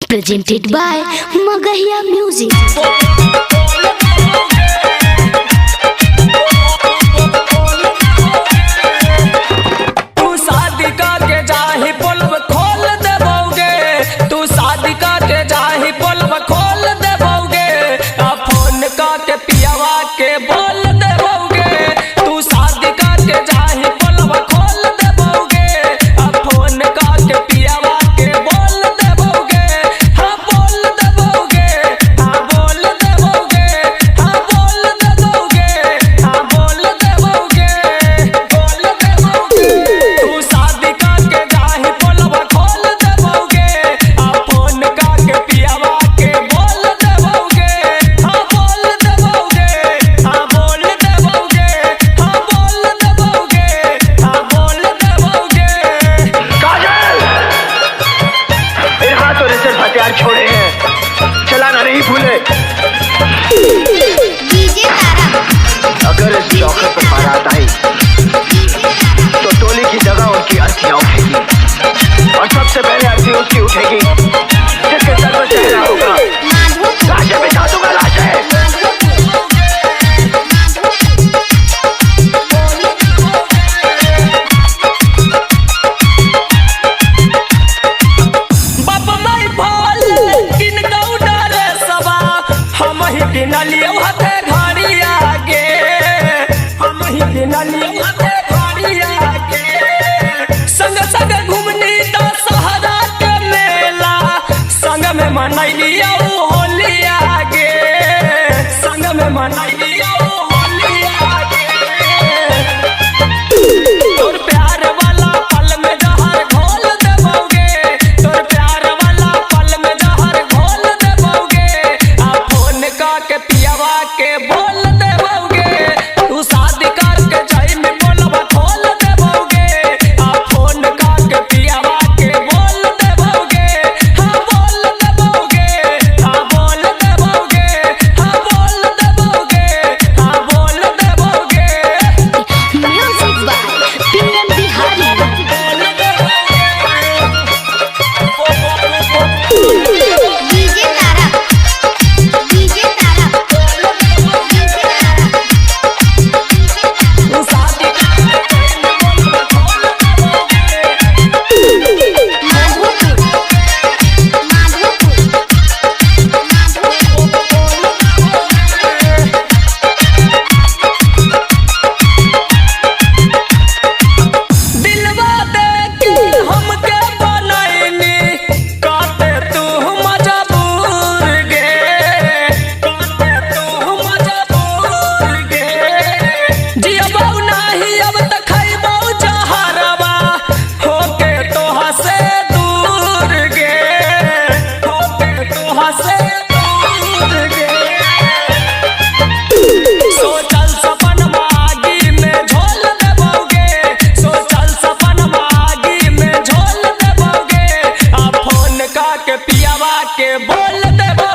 presented by Magahiya Music. छोड़े हैं, चलाना नहीं भूले। डीजे तारा अगर इस चौके पर बारात आई तो टोली की जगह उनकी अर्थियां उठेगी और सबसे पहले अर्थी उसकी उठेगी जिसके सर में चेहरा होगा। लाशें बिछा दूंगा, लाशें। संग घूमनी तो सहरा के मेला संग में मनैलिया होली आगे, संग में मनैलिया होली आगे। तोर प्यार वाला पल में जहर घोल देबोगे, तोर प्यार वाला पल में जहर घोल देबोगे। आ फोन का के पियावा के बोल देबोगे, तू शादी करके जाई में बोलबा खोल देबोगे। आ फोन का के पियावा के बोल देबोगे, हां बोल देबोगे, हां बोल देबोगे, हां बोल देबोगे, हां बोल देबोगे। Music by PM Bihari. DJ Tara DJ Tara दिलवा दे के हमके बनैनी काटे तू मजबूर गे, काटे तू मजबूर गे। जियबौ नाही अब त खैबौ जहरवा होके तोहा से दूर गे, होके तोहा से दूर गे। सोचल सपन मागी में झोल देबोगे, सोचल सपन मागी में झोल देबोगे। आ फोन का के पियावा के बोल देबो